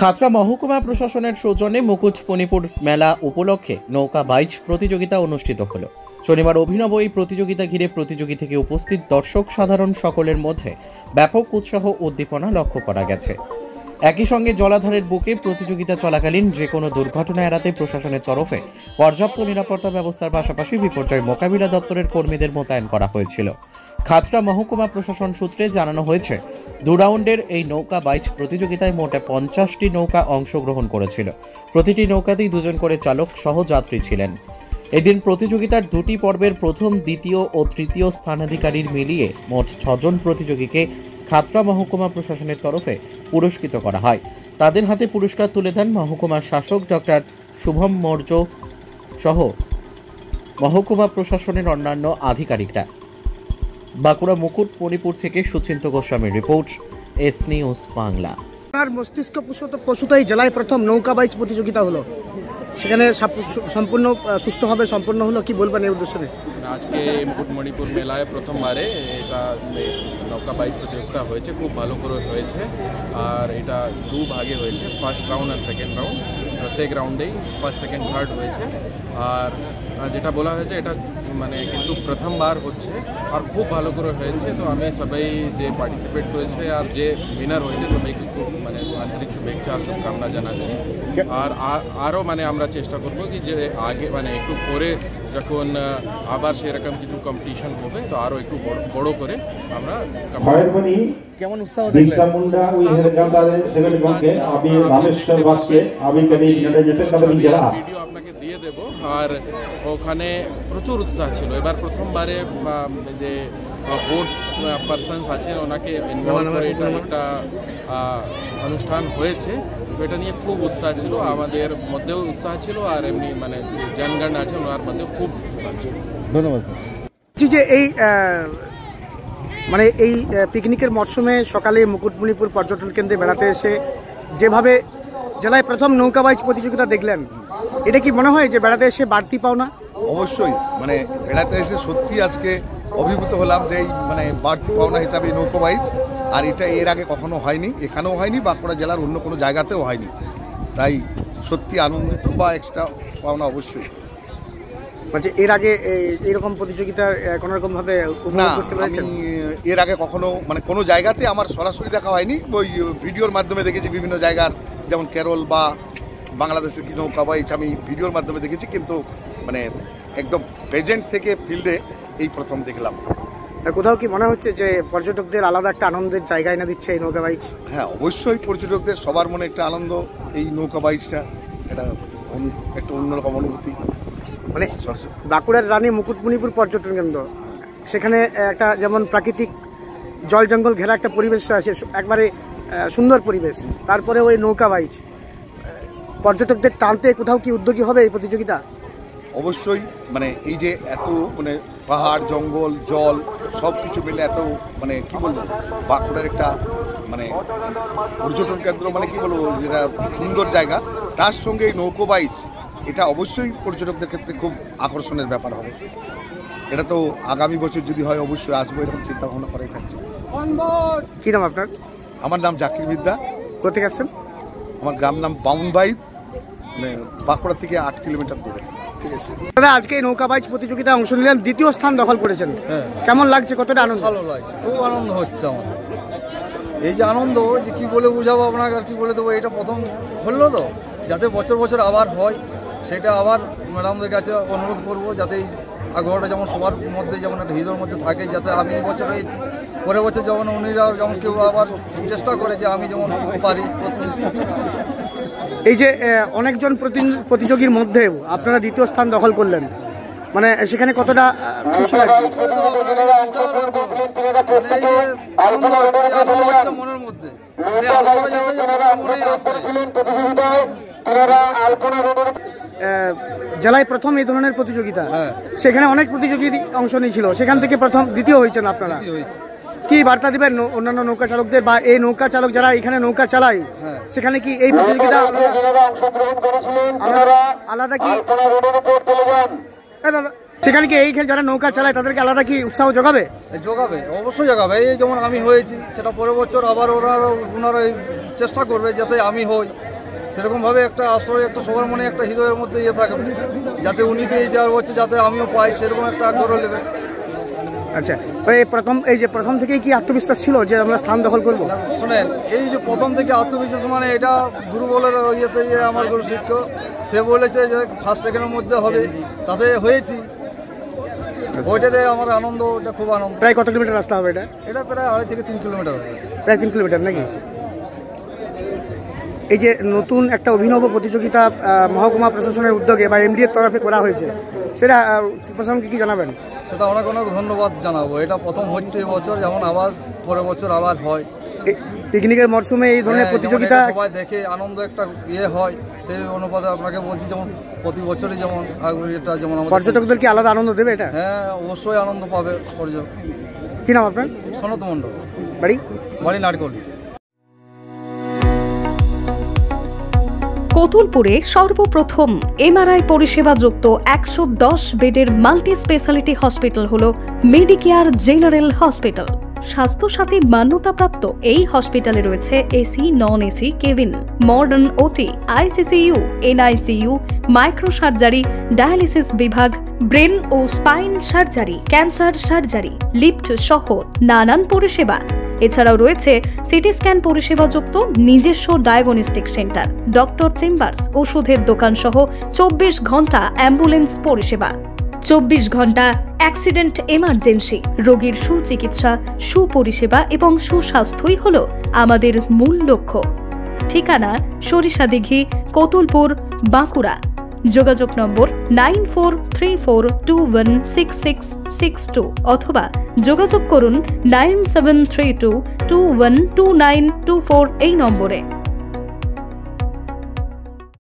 খাতড়া মহকুমা প্রশাসনের সৌজন্যে মুকুটমণিপুর মেলা উপলক্ষে নৌকা বাইচ প্রতিযোগিতা অনুষ্ঠিত হল। শনিবার অভিনব এই প্রতিযোগিতা ঘিরে প্রতিযোগী থেকে উপস্থিত দর্শক সাধারণ সকলের মধ্যে ব্যাপক উৎসাহ উদ্দীপনা লক্ষ্য করা গেছে। একই সঙ্গে জলাধারের বুকে প্রতিযোগিতা চলাকালীন যে কোনো দুর্ঘটনা এড়াতে প্রশাসনের তরফে পর্যাপ্ত নিরাপত্তা ব্যবস্থার পাশাপাশি বিপর্যয় মোকাবিলা দপ্তরের কর্মীদের মোতায়েন করা হয়েছিল। খাতড়া মহকুমা প্রশাসন সূত্রে জানানো হয়েছে, 2 রাউন্ডের এই নৌকা বাইচ প্রতিযোগিতায় মোটে 50টি নৌকা অংশগ্রহণ করেছিল। প্রতিটি নৌকাতেই 2 জন করে চালক সহ যাত্রী ছিলেন। এদিন প্রতিযোগিতার 2টি পর্বের প্রথম, দ্বিতীয় ও তৃতীয় স্থানাধিকারীর মিলিয়ে মোট 6 জন প্রতিযোগীকে খাতড়া মহকুমা প্রশাসনের তরফে পুরস্কৃত করা হয়। তাদের হাতে পুরস্কার তুলে দেন মহকুমা শাসক ডক্টর শুভম মৌর্য সহ মহকুমা প্রশাসনের অন্যান্য আধিকারিকরা। বাঁকুড়া মুকুটমণিপুর থেকে সুচিন্ত গোস্বামীর রিপোর্ট, এস নিউজ বাংলা। আপনার মস্তিষ্ক প্রসূতই জেলায় প্রথম নৌকা বাইচ প্রতিযোগিতা হলো, সেখানে সম্পূর্ণ সুস্থভাবে সম্পন্ন হলো, কি বলবেন এই উদ্দেশ্যে? আজকে মুকুটমণিপুর মেলায় প্রথমবারে এটা নৌকা বাইচ প্রতিযোগিতা হয়েছে, খুব ভালো করে হয়েছে। আর এটা 2 ভাগে হয়েছে, ফার্স্ট রাউন্ড আর সেকেন্ড রাউন্ড। প্রত্যেক রাউন্ডেই ফার্স্ট, সেকেন্ড, থার্ড হয়েছে। আর যেটা বলা হয়েছে এটা মানে কিন্তু প্রথমবার হচ্ছে আর খুব ভালো করে হয়েছে। তো আমি সবাই যে পার্টিসিপেট করেছে আর যে উইনার হয়েছে সবাইকে খুব মানে আন্তরিক শুভেচ্ছা আর শুভকামনা জানাচ্ছি। আর আরও মানে আমরা চেষ্টা করবো কি যে আগে মানে একটু পরে যখন আবার সেরকম কিছু কম্পিটিশন হবে তো আরও একটু বড় করে আমরা কেমন উৎসাহ ভিডিও আপনাকে দিয়ে দেবো। আর ওখানে প্রচুর উৎসাহ ছিল। এবার প্রথমবারে যে বোর্ড পারসনস আছেন ওনাকে ইনভলভ করে এটা একটা অনুষ্ঠান হয়েছে। তো এটা নিয়ে খুব উৎসাহ ছিল, আমাদের মধ্যেও উৎসাহ ছিল আর এমনি মানে জনগণ আছে ওনার মধ্যেও খুব উৎসাহ ছিল। ধন্যবাদ স্যার। যে এই মানে এই পিকনিকের মরশুমে সকালে মুকুটমণিপুর পর্যটন কেন্দ্রে বেড়াতে এসে যেভাবে জেলায় প্রথম নৌকা বাইচ প্রতিযোগিতা দেখলেন, এটা কি মনে হয় যে বেড়াতে এসে বাড়তি পাওনা? অবশ্যই, মানে বেড়াতে এসে সত্যি আজকে অভিভূত হলাম যে এই মানে বাড়তি পাওনা হিসাবে নৌকা বাইচ। আর এটা এর আগে কখনো হয়নি, এখানেও হয়নি, বাঁকুড়া জেলার অন্য কোনো জায়গাতেও হয়নি। তাই সত্যি আনন্দিত বা এক্সট্রা পাওনা অবশ্যই। মানে এর আগে এইরকম প্রতিযোগিতা কোনো রকম ভাবে উপভোগ করতে পেরেছেন? এর আগে কখনো মানে কোনো জায়গাতে আমার সরাসরি দেখা হয়নি, ওই ভিডিওর মাধ্যমে দেখেছি বিভিন্ন জায়গার, যেমন কেরল বা বাংলাদেশের কি নৌকা বাইচ আমি ভিডিওর মাধ্যমে দেখেছি, কিন্তু মানে একদম প্রেজেন্ট থেকে ফিল্ডে এই প্রথম দেখলাম। কোথাও কি মনে হচ্ছে যে পর্যটকদের আলাদা একটা আনন্দের জায়গা এনে দিচ্ছে এই নৌকা বাইচ? হ্যাঁ, অবশ্যই পর্যটকদের সবার মনে একটা আনন্দ, এই নৌকা বাইচটা এটা একটা অন্যরকম অনুভূতি। মানে বাঁকুড়ার রানী মুকুটমণিপুর পর্যটন কেন্দ্র, সেখানে একটা যেমন প্রাকৃতিক জল জঙ্গল ঘেরা একটা পরিবেশ আছে, একবারে সুন্দর পরিবেশ, তারপরে ওই নৌকা বাইচ, পর্যটকদের টানতে কোথাও কি উদ্যোগী হবে এই প্রতিযোগিতা? অবশ্যই, মানে এই যে এত মানে পাহাড়, জঙ্গল, জল সব কিছু মিলে এত মানে কি বলবো বাঁকুড়ার একটা মানে পর্যটন কেন্দ্র, মানে কি বলবো যেটা সুন্দর জায়গা, তার সঙ্গে এই নৌকা বাইচ এটা অবশ্যই পর্যটকদের ক্ষেত্রে খুব আকর্ষণের ব্যাপার হবে। এটা তো আগামী বছর যদি হয় অবশ্যই আসবো, এরকম চিন্তা ভাবনা করাই থাকছে। কি নাম আপনার? আমার নাম জাকির বিদ্যা। কোথেকে আসছেন? আমার গ্রাম নাম বাউনবাই, মানে বাঁকুড়া থেকে 8 কিলোমিটার দূরে। ঠিক আছে দাদা, আজকে এই নৌকা বাইচ প্রতিযোগিতায় অংশ নিলেন, দ্বিতীয় স্থান দখল করেছেন, কেমন লাগছে, কতটা আনন্দ? ভালো লাগছে, খুব আনন্দ হচ্ছে আমার। এই যে আনন্দ যে কি বলে বুঝাবো আপনাকে আর কি বলে দেবো, এটা প্রথম হলো তো, যাতে বছর বছর আবার হয় সেটা আবার ম্যাডামদের কাছে অনুরোধ করবো, যাতে এই আগ্রহটা যেমন সবার মধ্যে যেমন একটা হৃদয়ের মধ্যে থাকে, যাতে আমি এই বছর হয়েছি পরের বছর যেমন উনিরাও যেমন কেউ আবার চেষ্টা করে যে আমি যেমন পারি। এই যে অনেকজন প্রতিযোগীর মধ্যে আপনারা দ্বিতীয় স্থান দখল করলেন, মানে সেখানে কতটা খুশি লাগছে? মনের মধ্যে জেলায় প্রথম এই ধরনের প্রতিযোগিতা, সেখানে অনেক প্রতিযোগী অংশ নিয়েছিল, সেখান থেকে প্রথম দ্বিতীয় হয়েছেন আপনারা, কি বার্তা দিবেন অন্যান্য নৌকা চালকদের বা এই নৌকা চালক যারা এখানে নৌকা চালায়, সেখানে কি এই প্রতিযোগিতা আলাদা কি সেখানে কি এই যারা নৌকা চালায় তাদেরকে আলাদা কি উৎসাহ যোগাবে? যোগাবে, অবশ্যই যোগাবে। এই যেমন আমি হয়েছি, সেটা পরের বছর আবার ওনারা চেষ্টা করবে যাতে আমি হই। সেরকমভাবে একটা আশ্রয় একটা সবার মনে একটা হৃদয়ের মধ্যে ইয়ে থাকবে, যাতে উনি পেয়েছে আর হচ্ছে যাতে আমিও পাই, সেরকম একটা আগ্রহ নেবে। আচ্ছা, প্রথম থেকেই কি আত্মবিশ্বাস ছিল যে আমরা স্থান দখল করবো? শোনেন, এই যে প্রথম থেকে আত্মবিশ্বাস মানে এটা গুরু বলার ইয়েতে যে আমার গুরু শিক্ষক সে বলেছে যে ফার্স্ট সেকেন্ডের মধ্যে হবে, তাতে হয়েছি। ওইটাতে আমার আনন্দ, ওটা খুব আনন্দ। প্রায় কত কিলোমিটার রাস্তা হবে এটা? এটা প্রায় 2.5 থেকে 3 কিলোমিটার হবে। প্রায় 3 কিলোমিটার নাকি? এই যে নতুন একটা অভিনব প্রতিযোগিতা মহকুমা প্রশাসনের উদ্যোগে বা এমডি এর তরফে করা হয়েছে, সেটা প্রশাসনকে কি জানাবেন? সেটা অনেক অনেক ধন্যবাদ জানাবো। এটা প্রথম হচ্ছে এবছর, যেমন আবার পরের বছর আবার হয়। পিকনিকের মরশুমে এই ধরনের প্রতিযোগিতা সবাই দেখে আনন্দ একটা ইয়ে হয়, সেই অনুপাতে আপনাকে বলছি যেমন প্রতি বছরই যেমন এটা যেমন পর্যটকদের কি আলাদা আনন্দ দেবে এটা? হ্যাঁ, অবশ্যই আনন্দ পাবে পর্যটক। কি নাম আপনার? সনত মণ্ডল। বাড়ি নারকল। কোতুলপুরে সর্বপ্রথম এমআরআই পরিষেবা যুক্ত 110 বেডের মাল্টি স্পেশালিটি হসপিটাল হল মেডিকেয়ার জেনারেল হসপিটাল। স্বাস্থ্যসাথী মান্যতাপ্রাপ্ত এই হসপিটালে রয়েছে AC, non AC cabin, modern OT, ICCU, NICU, micro surgery, dialysis বিভাগ, ব্রেন ও spine surgery, cancer surgery, lift সহ নানান পরিষেবা। এছাড়াও রয়েছে সিটি স্ক্যান পরিষেবা যুক্ত নিজস্ব ডায়াগনস্টিক সেন্টার, ডক্টর চেম্বার্স, ওষুধের দোকান সহ 24 ঘন্টা অ্যাম্বুলেন্স পরিষেবা। 24 ঘন্টা অ্যাক্সিডেন্ট এমার্জেন্সি, রোগীর সুচিকিৎসা, সুপরিষেবা এবং সুস্বাস্থ্যই হল আমাদের মূল লক্ষ্য। ঠিকানা সরিষাদিঘি, কোতুলপুর, বাঁকুড়া। যোগাযোগ নম্বর 9434216662 অথবা যোগাযোগ করুন 9732212924 এই নম্বরে।